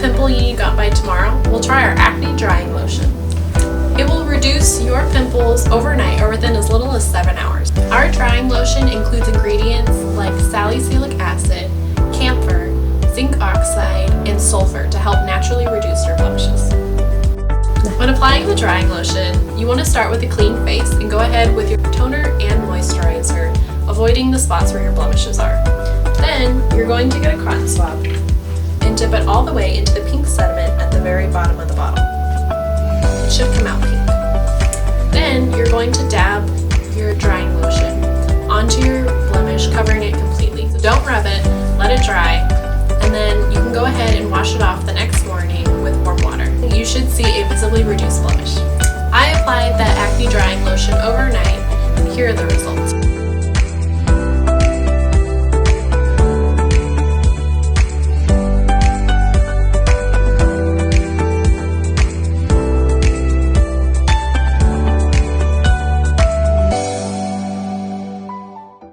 pimple you need gone by tomorrow? We'll try our Acne Drying Lotion. It will reduce your pimples overnight or within as little as 7 hours. Our drying lotion includes ingredients like Salicylic Acid, Camphor, Zinc Oxide, and Sulfur to help naturally reduce your blemishes. When applying the drying lotion, you want to start with a clean face and go ahead with your toner and moisturizer, avoiding the spots where your blemishes are. Then, you're going to get a cotton swab and dip it all the way into the pink sediment at the very bottom of the bottle. It should come out pink. Then, you're going to dab your drying lotion onto your blemish, covering it completely. So don't rub it, let it dry, and then you can go ahead and wash it off the next morning with warm water. You should see a visibly reduced blemish. I applied that Acne Drying Lotion overnight, and here are the results.